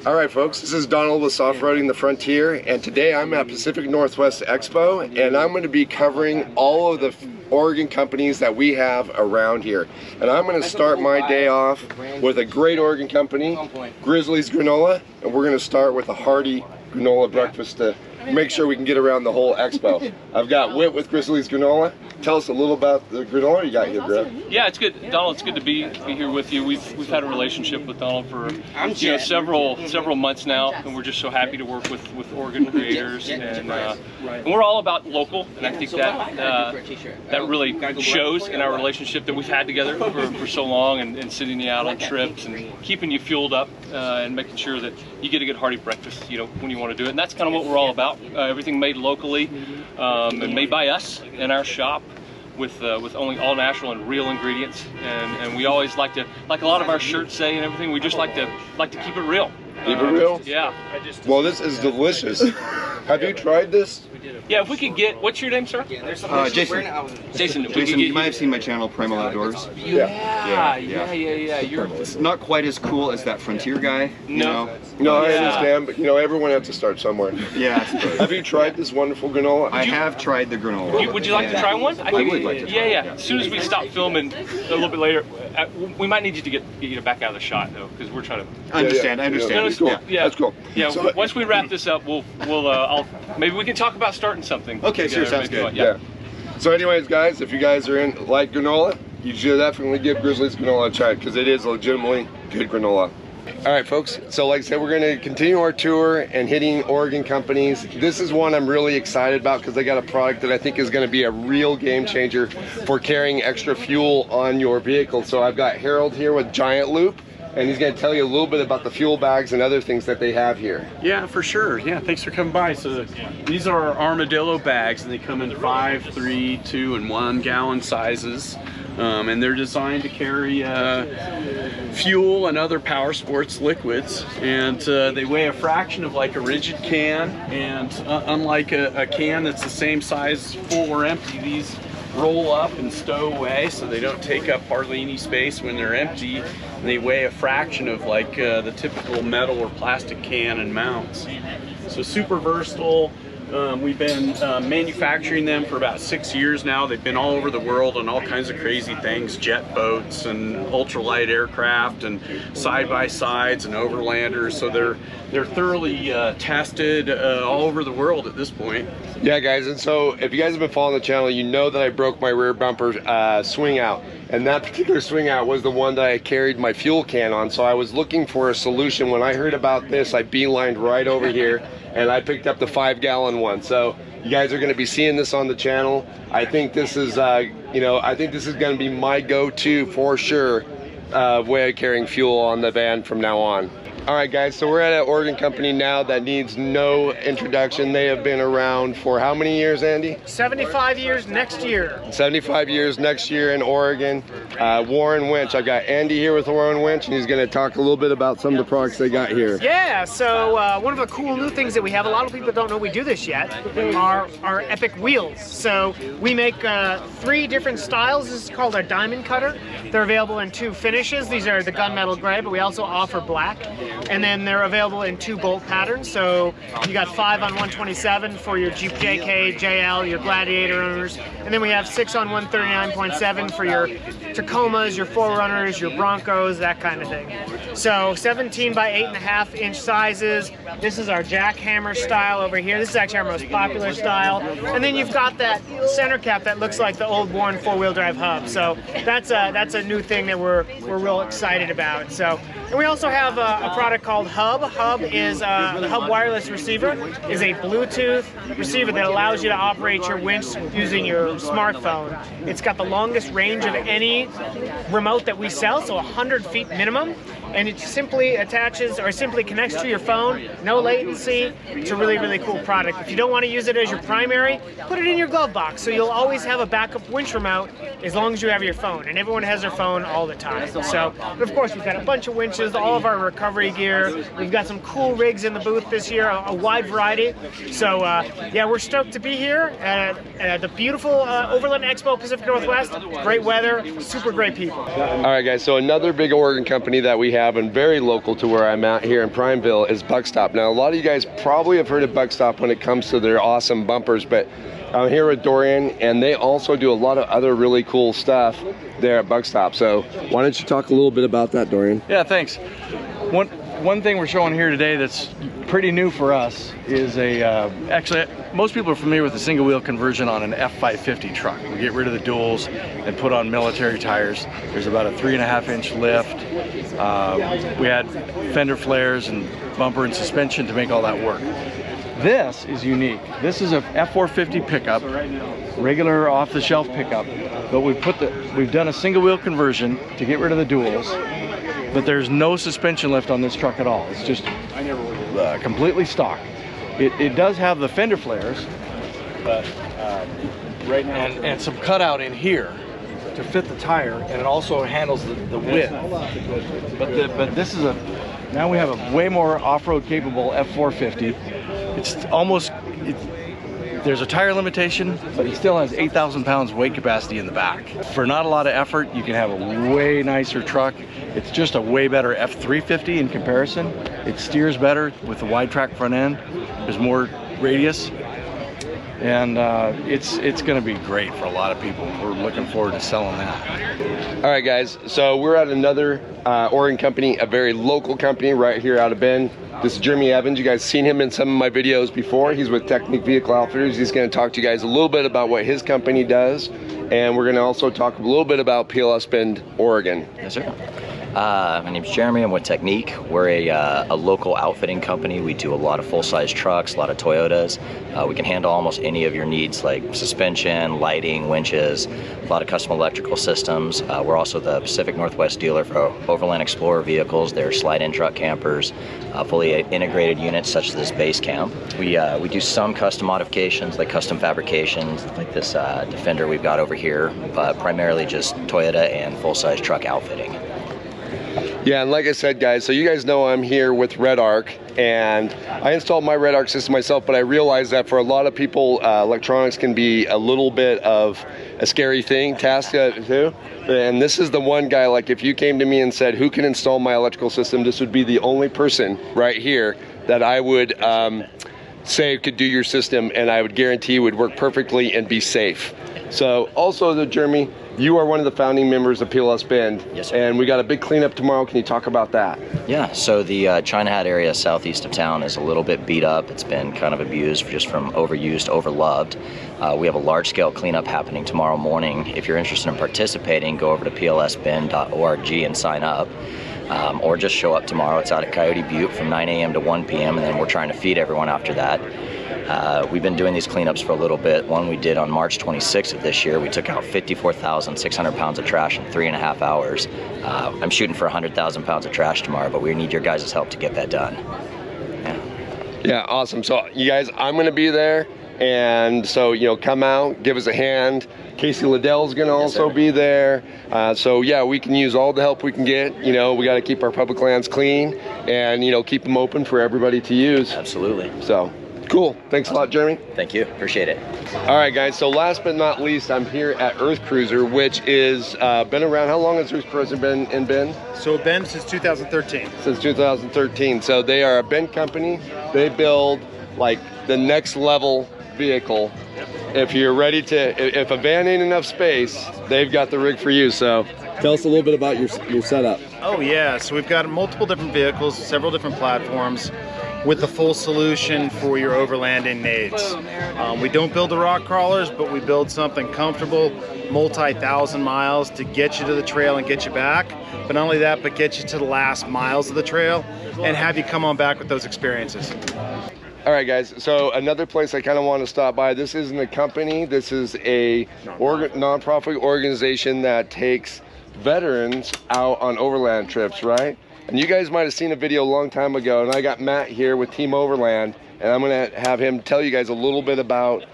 All right, folks, this is Donald with Off-Roading the Frontier, and today I'm at Pacific Northwest Expo, and I'm going to be covering all of the Oregon companies that we have around here. And I'm going to start my day off with a great Oregon company, Grizzly's Granola, and we're going to start with a hearty granola breakfast to make sure we can get around the whole expo. I've got Whit with Grizzly's Granola. Tell us a little about the granola you got here, bro. Yeah, it's good, Donald. It's good to be here with you. We've had a relationship with Donald for several months now, and we're just so happy to work with Oregon Refrigerators, and we're all about local, and I think that really shows in our relationship that we've had together for so long, and sending you out on trips and keeping you fueled up and making sure that you get a good hearty breakfast, when you want to do it. And that's kind of what we're all about. Everything made locally and made by us in our shop, with only all natural and real ingredients, and we always like a lot of our shirts say and everything, we just like to keep it real. Keep it real? Yeah. Well, this is delicious. Have you tried this? Yeah, if we could get, what's your name, sir? Jason. Jason, You might have seen my channel, Primal Outdoors. Yeah. It's not quite as cool as that Frontier guy. No, I understand, but everyone has to start somewhere. Yeah. Have you tried this wonderful granola? I have tried the granola. Would you like to try one? I would like to try one. As soon as we stop filming a little bit later, we might need you to get you back out of the shot though, because we're trying to. I understand. That's cool. Yeah. That's cool. Yeah. So, once we wrap this up, maybe we can talk about starting something. Okay, sure, sounds good. Yeah. So anyways, guys, if you guys are in like granola, you should definitely give Grizzly's Granola a try, because it is legitimately good granola. All right, folks, so like I said, we're going to continue our tour and hitting Oregon companies. This is one I'm really excited about because they got a product that I think is going to be a real game changer for carrying extra fuel on your vehicle. So I've got Harold here with Giant Loop, and he's going to tell you a little bit about the fuel bags and other things that they have here. Yeah, for sure. Yeah, thanks for coming by. So these are our Armadillo bags, and they come in 5, 3, 2, and 1 gallon sizes. And they're designed to carry fuel and other power sports liquids, and they weigh a fraction of like a rigid can, and unlike a can that's the same size full or empty, these roll up and stow away, so they don't take up hardly any space when they're empty, and they weigh a fraction of like the typical metal or plastic can and mounts. So super versatile. We've been manufacturing them for about 6 years now. They've been all over the world on all kinds of crazy things, jet boats and ultralight aircraft and side-by-sides and overlanders. So they're thoroughly tested all over the world at this point. Yeah, guys, and so if you guys have been following the channel, you know that I broke my rear bumper swing out. And that particular swing out was the one that I carried my fuel can on. So I was looking for a solution. When I heard about this, I beelined right over here, and I picked up the 5 gallon one. So you guys are going to be seeing this on the channel. I think this is, I think this is going to be my go-to for sure way of carrying fuel on the van from now on. All right, guys, so we're at an Oregon company now that needs no introduction. They have been around for how many years, Andy? 75 years next year. 75 years next year in Oregon. Warren Winch. I've got Andy here with Warren Winch, and he's going to talk a little bit about some of the products they got here. Yeah, so one of the cool new things that we have, a lot of people don't know we do this yet, are our Epic wheels. So we make 3 different styles. This is called our Diamond Cutter. They're available in 2 finishes. These are the gunmetal gray, but we also offer black. And then they're available in 2 bolt patterns. So you got 5 on 127 for your Jeep JK, JL, your Gladiator owners. And then we have 6 on 139.7 for your Tacomas, your 4Runners, your Broncos, that kind of thing. So 17 by 8.5 inch sizes. This is our jackhammer style over here. This is actually our most popular style. And then you've got that center cap that looks like the old Warren 4-wheel drive hub. So that's a new thing that we're real excited about. So, and we also have a product called Hub. Hub is the Hub wireless receiver. Is a Bluetooth receiver that allows you to operate your winch using your smartphone. It's got the longest range of any remote that we sell, so 100 feet minimum. And it simply attaches or simply connects to your phone, no latency. It's a really, really cool product. If you don't want to use it as your primary, put it in your glove box, so you'll always have a backup winch remote as long as you have your phone. And everyone has their phone all the time. So, but of course, we've got a bunch of winches, all of our recovery gear. We've got some cool rigs in the booth this year, a wide variety. So, yeah, we're stoked to be here at the beautiful Overland Expo Pacific Northwest. Great weather, super great people. All right, guys, so another big Oregon company that we have, and very local to where I'm at here in Primeville, is Bucktop. Now, a lot of you guys probably have heard of Bucktop when it comes to their awesome bumpers, but I'm here with Dorian, and they also do a lot of other really cool stuff there at Bucktop. So why don't you talk a little bit about that, Dorian? Yeah, thanks. One thing we're showing here today that's pretty new for us is actually, most people are familiar with the single wheel conversion on an F550 truck. We get rid of the duals and put on military tires. There's about a 3.5-inch lift. We had fender flares and bumper and suspension to make all that work. This is unique. This is a F450 pickup, regular off-the-shelf pickup, but we've done a single wheel conversion to get rid of the duals. But there's no suspension lift on this truck at all. It's just completely stock. It does have the fender flares, but right now, and some cutout in here to fit the tire, and it also handles the width. But this is now we have a way more off-road capable F450. There's a tire limitation, but it still has 8,000 pounds weight capacity in the back. For not a lot of effort, you can have a way nicer truck. It's just a way better F350 in comparison. It steers better with the wide track front end. There's more radius. And it's going to be great for a lot of people. We're looking forward to selling that. All right, guys. So we're at another Oregon company, a very local company right here out of Bend. This is Jeremy Evans. You guys seen him in some of my videos before. He's with Technique Vehicle Outfitters. He's going to talk to you guys a little bit about what his company does. And we're going to also talk a little bit about PLS Bend, Oregon. Yes, sir. My name's Jeremy. I'm with Technique. We're a local outfitting company. We do a lot of full-size trucks, a lot of Toyotas. We can handle almost any of your needs, like suspension, lighting, winches, a lot of custom electrical systems. We're also the Pacific Northwest dealer for Overland Explorer vehicles. They're slide-in truck campers, fully integrated units such as this base camp. We do some custom modifications, like custom fabrications, like this Defender we've got over here, but primarily just Toyota and full-size truck outfitting. Yeah, and like I said, guys, so you guys know I'm here with Redarc, and I installed my Redarc system myself, but I realized that for a lot of people, electronics can be a little bit of a scary task to do. And this is the one guy, like if you came to me and said, who can install my electrical system, this would be the only person right here that I would say could do your system, and I would guarantee would work perfectly and be safe. So also, Jeremy, you are one of the founding members of PLS Bend. Yes, sir. And we got a big cleanup tomorrow. Can you talk about that? Yeah, so the China Hat area southeast of town is a little bit beat up. It's been kind of abused just from overused, overloved. We have a large-scale cleanup happening tomorrow morning. If you're interested in participating, go over to plsbend.org and sign up. Or just show up tomorrow. It's out at Coyote Butte from 9 a.m. to 1 p.m. and then we're trying to feed everyone after that. We've been doing these cleanups for a little bit. One we did on March 26th of this year. We took out 54,600 pounds of trash in 3.5 hours. I'm shooting for 100,000 pounds of trash tomorrow, but we need your guys' help to get that done. Yeah, awesome. So you guys, I'm going to be there. And so, come out, give us a hand. Casey Liddell's going to also be there. So yeah, we can use all the help we can get. We got to keep our public lands clean and, keep them open for everybody to use. Absolutely. So cool. Thanks a lot, Jeremy. Thank you. Appreciate it. All right, guys. So last but not least, I'm here at Earth Cruiser, which is been around. How long has Earth Cruiser been in Bend? So Bend since 2013. Since 2013. So they are a Bend company. They build like the next level vehicle. If you're ready to, if a van ain't enough space, they've got the rig for you. So tell us a little bit about your setup. Oh yeah, so we've got multiple different vehicles, several different platforms with the full solution for your overlanding needs. We don't build the rock crawlers, but we build something comfortable, multi-thousand miles to get you to the trail and get you back. But not only that, but get you to the last miles of the trail and have you come on back with those experiences. All right, guys, so another place I kind of want to stop by. This isn't a company. This is a nonprofit organization that takes veterans out on overland trips, right? And you guys might have seen a video a long time ago, and I got Matt here with Team Overland, and I'm going to have him tell you guys a little bit about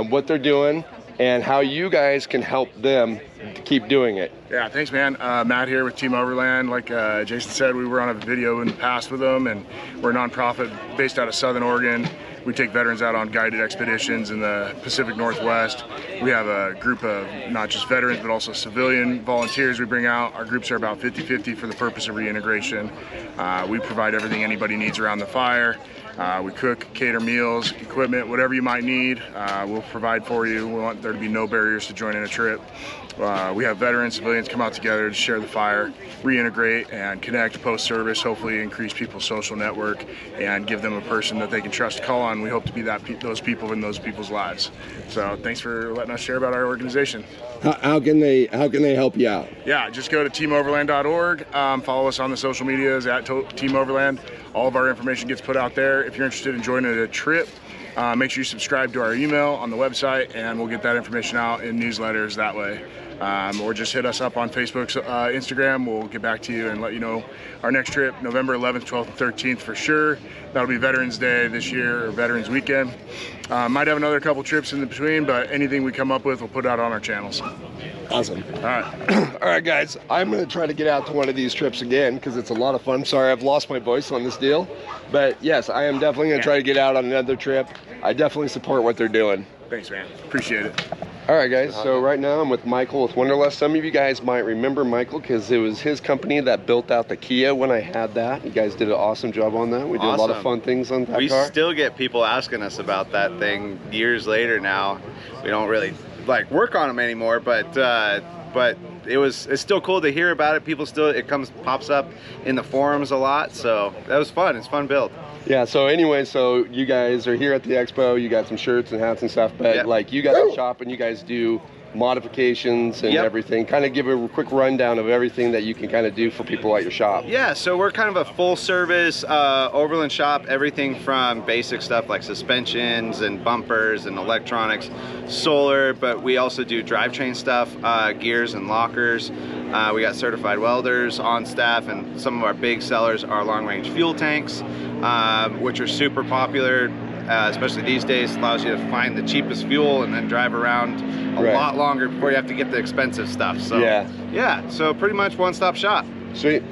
what they're doing and how you guys can help them keep doing it. Yeah, thanks, man. Matt here with Team Overland. Like Jason said, we were on a video in the past with them, and we're a nonprofit based out of Southern Oregon. We take veterans out on guided expeditions in the Pacific Northwest. We have a group of not just veterans, but also civilian volunteers we bring out. Our groups are about 50-50 for the purpose of reintegration. We provide everything anybody needs around the fire. We cook, cater meals, equipment, whatever you might need, we'll provide for you. We want there to be no barriers to joining a trip. We have veterans, civilians come out together to share the fire, reintegrate, and connect post-service, hopefully increase people's social network and give them a person that they can trust to call on. We hope to be those people in those people's lives. So thanks for letting us share about our organization. How can they help you out? Yeah, just go to teamoverland.org. Follow us on the social medias at Team Overland. All of our information gets put out there. If you're interested in joining a trip, make sure you subscribe to our email on the website, and we'll get that information out in newsletters that way. Or just hit us up on Facebook, Instagram. We'll get back to you and let you know our next trip, November 11th, 12th, and 13th for sure. That'll be Veterans Day this year, or Veterans Weekend. Might have another couple trips in between, but anything we come up with, we'll put out on our channels. Awesome. All right. All right, guys. I'm going to try to get out to one of these trips again because it's a lot of fun. Sorry, I've lost my voice on this deal. But yes, I am definitely going to try to get out on another trip. I definitely support what they're doing. Thanks, man. Appreciate it. All right, guys. So right now I'm with Michael with Wonderlust. Some of you guys might remember Michael because it was his company that built out the Kia when I had that. You guys did an awesome job on that. We did a lot of fun things on that we car. We still get people asking us about that thing years later now. We don't really like work on them anymore, but it's still cool to hear about it. People still, pops up in the forums a lot. So that was fun. It's a fun build. Yeah, so anyway, so you guys are here at the expo, you got some shirts and hats and stuff, but like you got a shop and you guys do modifications and everything. Kind of give a quick rundown of everything that you can kind of do for people at your shop. Yeah, so we're kind of a full service Overland shop, everything from basic stuff like suspensions and bumpers and electronics, solar, but we also do drivetrain stuff, gears and lockers. We got certified welders on staff, and some of our big sellers are long range fuel tanks, which are super popular. Especially these days, allows you to find the cheapest fuel and then drive around a lot longer before you have to get the expensive stuff. So yeah, so pretty much one-stop shop. Sweet.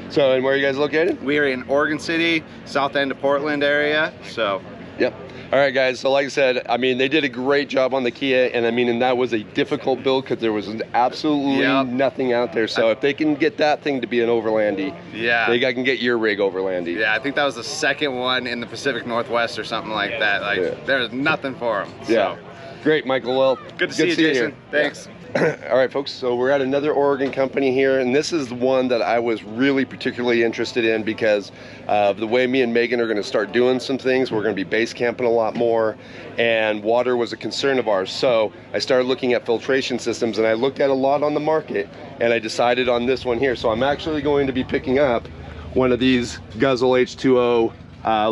So, and where are you guys located? We are in Oregon City, south end of Portland area. So yep. All right, guys, so like I said, I mean, they did a great job on the Kia, and I mean, and that was a difficult build because there was absolutely nothing out there. So if they can get that thing to be an Overlandy, they can get your rig Overlandy. Yeah, I think that was the second one in the Pacific Northwest or something like that. Like, there's nothing for them. So. Yeah. Great, Michael. Well, good to see you, Jason. Thanks. All right, folks, so we're at another Oregon company here, and this is the one that I was really particularly interested in because of the way me and Megan are going to start doing some things. We're going to be base camping a lot more, and water was a concern of ours. So I started looking at filtration systems, and I looked at a lot on the market, and I decided on this one here. So I'm actually going to be picking up one of these Guzzle H2O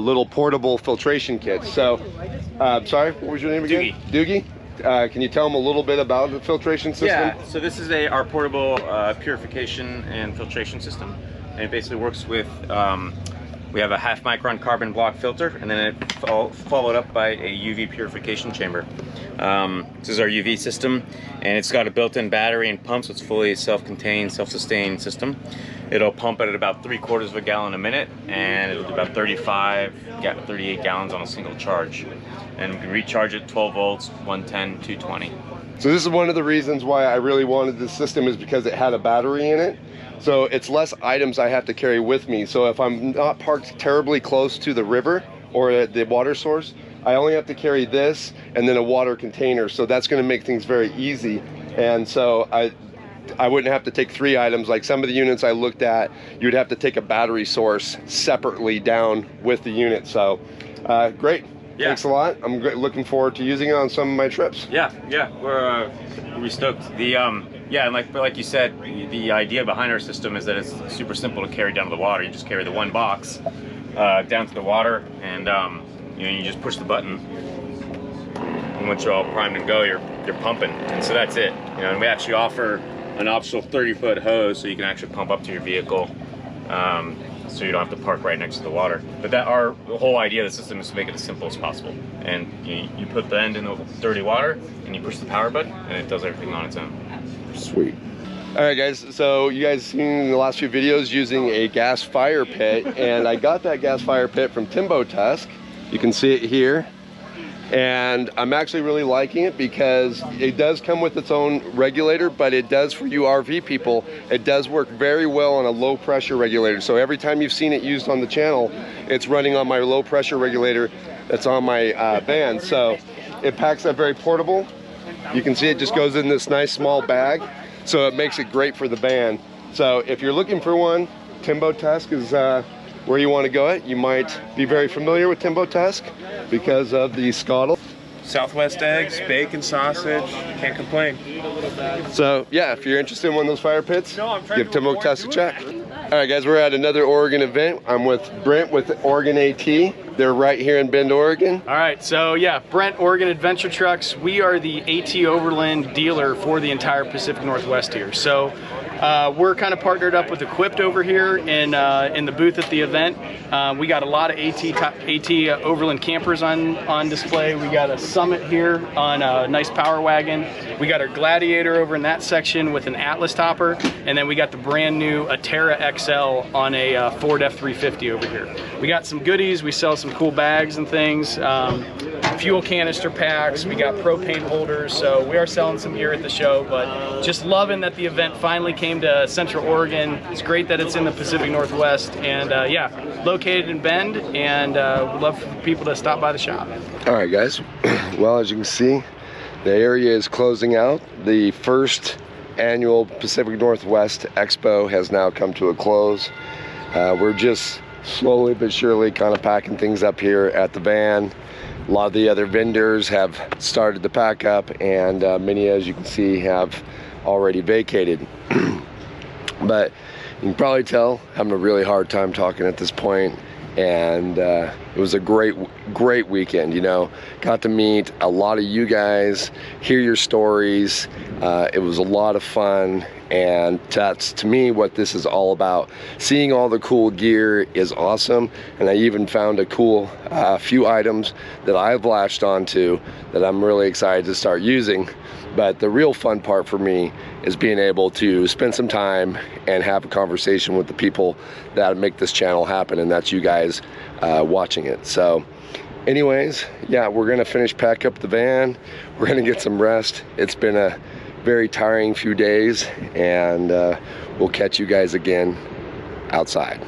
little portable filtration kits. So, sorry, what was your name again? Doogie. Can you tell them a little bit about the filtration system? Yeah, so this is our portable purification and filtration system, and it basically works with, we have a 1/2 micron carbon block filter, and then it followed up by a UV purification chamber. This is our UV system, and it's got a built-in battery and pump, so it's fully self-contained, self-sustained system. It'll pump it at about 3/4 of a gallon a minute, and it'll do about 38 gallons on a single charge. And we can recharge it 12 volts, 110, 220. So this is one of the reasons why I really wanted this system, is because it had a battery in it. So it's less items I have to carry with me. So if I'm not parked terribly close to the river or the water source, I only have to carry this and then a water container. So that's going to make things very easy. And so I wouldn't have to take 3 items. Like some of the units I looked at, you'd have to take a battery source separately down with the unit. So great. Yeah. Thanks a lot. I'm looking forward to using it on some of my trips. Yeah, we're stoked. And like you said, the idea behind our system is that it's super simple to carry down to the water. You just carry the one box down to the water, and you just push the button. And once you're all primed and go, you're pumping, and so that's it. And we actually offer an optional 30-foot hose, so you can actually pump up to your vehicle. So you don't have to park right next to the water. But the whole idea of the system is to make it as simple as possible. And you put the end in the dirty water, and you push the power button, and it does everything on its own. Sweet. All right, guys, so you guys seen in the last few videos using a gas fire pit, and I got that gas fire pit from Timbo Tusk. You can see it here. And I'm actually really liking it because it does come with its own regulator, but it does, for you RV people, it does work very well on a low pressure regulator. So every time you've seen it used on the channel, it's running on my low pressure regulator that's on my van. So it packs up very portable. You can see it just goes in this nice small bag. So it makes it great for the van. So if you're looking for one, Timbo Tusk is where you want to go. You might be very familiar with Timbo Tusk because of the Scottle. Southwest eggs, bacon, sausage, can't complain. So yeah, if you're interested in one of those fire pits, give Timbo Tusk a check. All right, guys, we're at another Oregon event. I'm with Brent with Oregon AT. They're right here in Bend, Oregon. All right, so yeah, Brent, Oregon Adventure Trucks. We are the AT Overland dealer for the entire Pacific Northwest here. So we're kind of partnered up with Equipped over here in the booth at the event. We got a lot of AT Overland campers on display. We got a Summit here on a nice Power Wagon. We got our Gladiator over in that section with an Atlas topper, and then we got the brand new Atera XL on a Ford F350 over here. We got some goodies. We sell some cool bags and things, fuel canister packs. We got propane holders. So we are selling some gear at the show, but just loving that the event finally came to Central Oregon. It's great that it's in the Pacific Northwest, and yeah, located in Bend, and we'd love for people to stop by the shop. All right, guys. Well, as you can see, the area is closing out. The first annual Pacific Northwest Expo has now come to a close. We're just slowly but surely kind of packing things up here at the van. A lot of the other vendors have started to pack up, and many, as you can see, have already vacated. But you can probably tell I'm having a really hard time talking at this point. And it was a great weekend, you know. Got to meet a lot of you guys, hear your stories. It was a lot of fun, and that's, to me, what this is all about. Seeing all the cool gear is awesome, and I even found a cool few items that I've latched onto that I'm really excited to start using. But the real fun part for me is being able to spend some time and have a conversation with the people that make this channel happen, and that's you guys watching it. So anyways, yeah, we're gonna finish pack up the van. We're gonna get some rest. It's been a very tiring few days, and we'll catch you guys again outside.